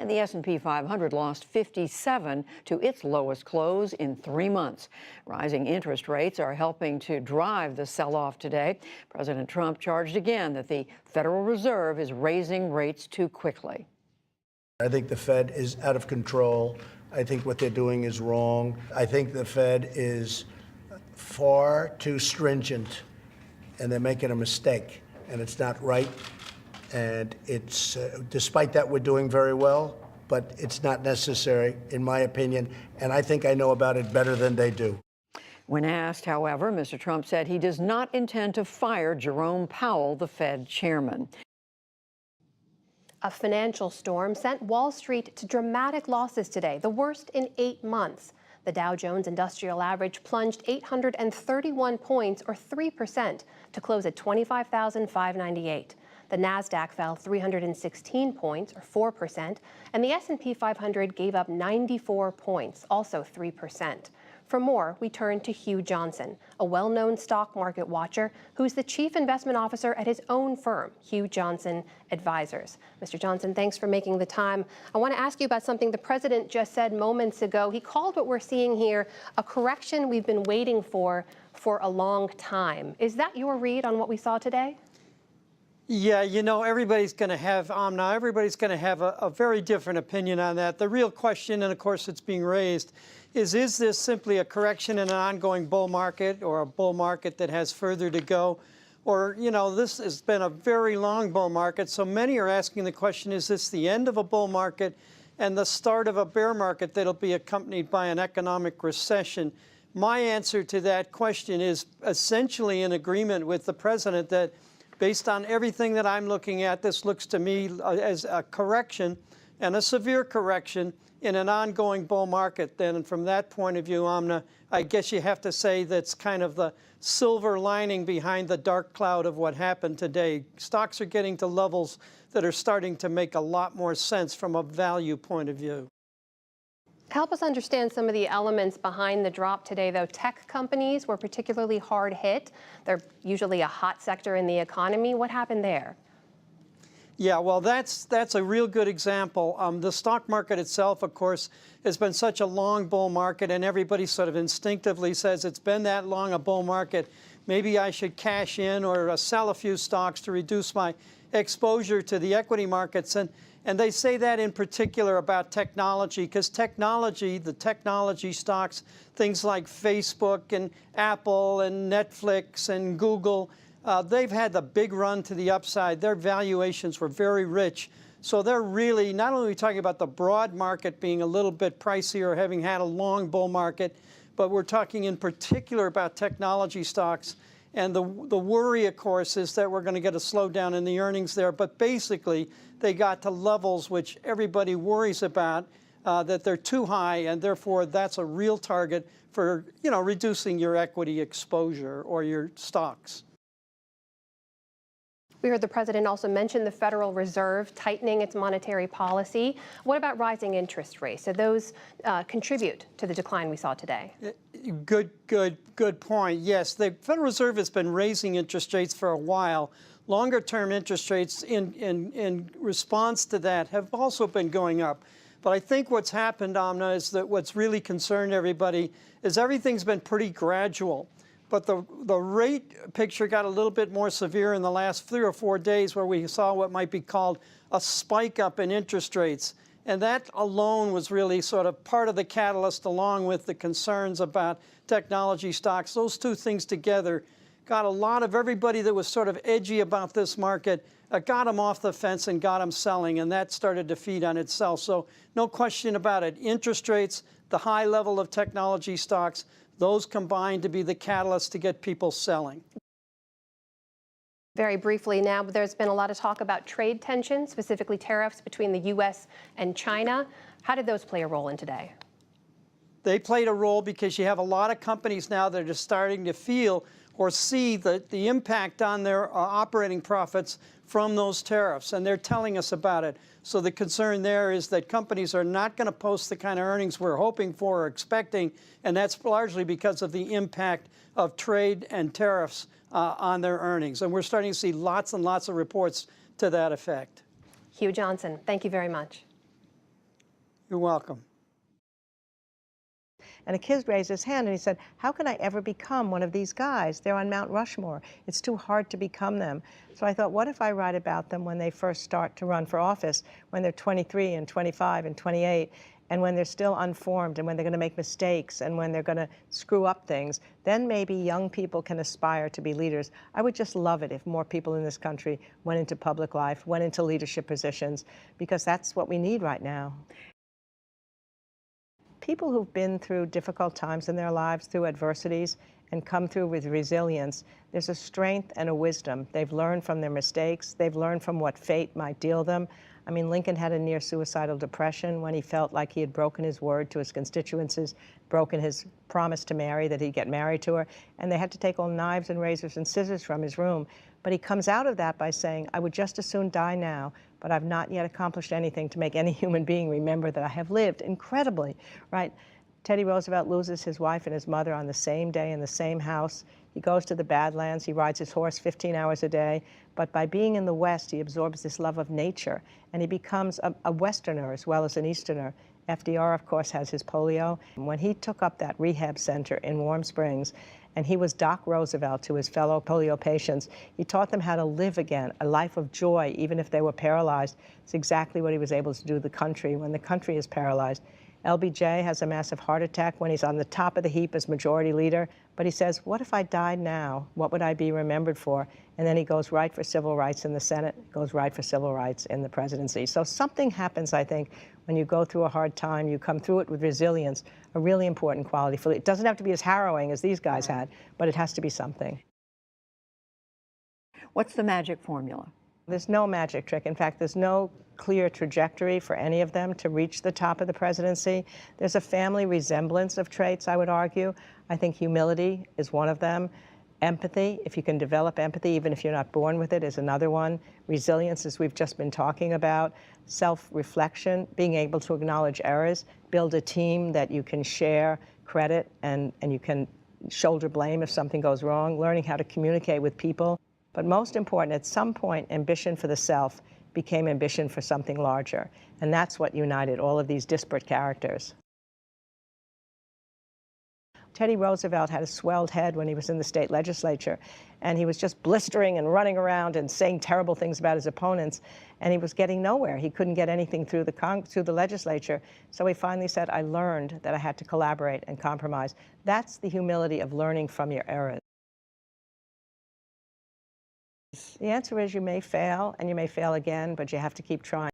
and the S&P 500 lost 57 to its lowest close in 3 months. Rising interest rates are helping to drive the sell-off today. President Trump charged again that the Federal Reserve is raising rates too quickly. I think the Fed is out of control. I think what they're doing is wrong. I think the Fed is far too stringent, and they're making a mistake, and it's not right. And it's, despite that, we're doing very well, but it's not necessary, in my opinion, and I think I know about it better than they do. When asked, however, Mr. Trump said he does not intend to fire Jerome Powell, the Fed chairman. A financial storm sent Wall Street to dramatic losses today, the worst in 8 months. The Dow Jones Industrial Average plunged 831 points, or 3%, to close at 25,598. The Nasdaq fell 316 points, or 4%, and the S&P 500 gave up 94 points, also 3%. For more, we turn to Hugh Johnson, a well-known stock market watcher who's the chief investment officer at his own firm, Hugh Johnson Advisors. Mr. Johnson, thanks for making the time. I want to ask you about something the president just said moments ago. He called what we're seeing here a correction we've been waiting for a long time. Is that your read on what we saw today? Yeah, you know, everybody's going to have, Amna, everybody's going to have a very different opinion on that. The real question, and of course it's being raised, is this simply a correction in an ongoing bull market, or a bull market that has further to go? Or, you know, this has been a very long bull market, so many are asking the question, is this the end of a bull market and the start of a bear market that'll be accompanied by an economic recession? My answer to that question is essentially in agreement with the president that based on everything that I'm looking at, this looks to me as a correction, and a severe correction in an ongoing bull market. Then from that point of view, Amna, I guess you have to say that's kind of the silver lining behind the dark cloud of what happened today. Stocks are getting to levels that are starting to make a lot more sense from a value point of view. Help us understand some of the elements behind the drop today, though. Tech companies were particularly hard hit. They're usually a hot sector in the economy. What happened there? Yeah, well, that's a real good example. The stock market itself, of course, has been such a long bull market, and everybody sort of instinctively says it's been that long a bull market. Maybe I should cash in or sell a few stocks to reduce my exposure to the equity markets. And they say that in particular about technology, because technology, the technology stocks, things like Facebook and Apple and Netflix and Google, they've had the big run to the upside. Their valuations were very rich. So they're really, not only talking about the broad market being a little bit pricier, having had a long bull market, but we're talking in particular about technology stocks. And the worry, of course, is that we're going to get a slowdown in the earnings there. But basically, they got to levels which everybody worries about, that they're too high, and therefore that's a real target for, you know, reducing your equity exposure or your stocks. We heard the president also mention the Federal Reserve tightening its monetary policy. What about rising interest rates? Do those contribute to the decline we saw today? Good point. Yes, the Federal Reserve has been raising interest rates for a while. Longer-term interest rates in response to that have also been going up. But I think what's happened, Amna, is that what's really concerned everybody is everything's been pretty gradual. But the rate picture got a little bit more severe in the last 3 or 4 days, where we saw what might be called a spike up in interest rates. And that alone was really sort of part of the catalyst, along with the concerns about technology stocks. Those two things together got a lot of everybody that was sort of edgy about this market, got them off the fence and got them selling, and that started to feed on itself. So no question about it. Interest rates, the high level of technology stocks, those combined to be the catalyst to get people selling. Very briefly now, there's been a lot of talk about trade tensions, specifically tariffs between the U.S. and China. How did those play a role in today? They played a role because you have a lot of companies now that are just starting to feel or see the impact on their operating profits from those tariffs, and they're telling us about it. So the concern there is that companies are not going to post the kind of earnings we're hoping for or expecting, and that's largely because of the impact of trade and tariffs on their earnings. And we're starting to see lots and lots of reports to that effect. Hugh Johnson, thank you very much. You're welcome. And a kid raised his hand and he said, how can I ever become one of these guys? They're on Mount Rushmore. It's too hard to become them. So I thought, what if I write about them when they first start to run for office, when they're 23 and 25 and 28, and when they're still unformed and when they're going to make mistakes and when they're going to screw up things, then maybe young people can aspire to be leaders. I would just love it if more people in this country went into public life, went into leadership positions, because that's what we need right now. People who've been through difficult times in their lives, through adversities, and come through with resilience, there's a strength and a wisdom. They've learned from their mistakes. They've learned from what fate might deal them. I mean, Lincoln had a near suicidal depression when he felt like he had broken his word to his constituencies, broken his promise to Mary, that he'd get married to her, and they had to take all knives and razors and scissors from his room. But he comes out of that by saying, I would just as soon die now, but I've not yet accomplished anything to make any human being remember that I have lived incredibly, right? Teddy Roosevelt loses his wife and his mother on the same day in the same house. He goes to the Badlands. He rides his horse 15 hours a day. But by being in the West, he absorbs this love of nature, and he becomes a Westerner as well as an Easterner. FDR, of course, has his polio. When he took up that rehab center in Warm Springs, and he was Doc Roosevelt to his fellow polio patients, he taught them how to live again, a life of joy, even if they were paralyzed. It's exactly what he was able to do to the country when the country is paralyzed. LBJ has a massive heart attack when he's on the top of the heap as majority leader, but he says, what if I died now? What would I be remembered for? And then he goes right for civil rights in the Senate, goes right for civil rights in the presidency. So something happens, I think, when you go through a hard time, you come through it with resilience, a really important quality. It doesn't have to be as harrowing as these guys had, but it has to be something. What's the magic formula? There's no magic trick. In fact, there's no clear trajectory for any of them to reach the top of the presidency. There's a family resemblance of traits, I would argue. I think humility is one of them. Empathy, if you can develop empathy, even if you're not born with it, is another one. Resilience, as we've just been talking about. Self-reflection, being able to acknowledge errors, build a team that you can share credit and you can shoulder blame if something goes wrong, learning how to communicate with people. But most important, at some point, ambition for the self became ambition for something larger. And that's what united all of these disparate characters. Teddy Roosevelt had a swelled head when he was in the state legislature, and he was just blistering and running around and saying terrible things about his opponents, and he was getting nowhere. He couldn't get anything through the legislature, so he finally said, I learned that I had to collaborate and compromise. That's the humility of learning from your errors. The answer is you may fail, and you may fail again, but you have to keep trying.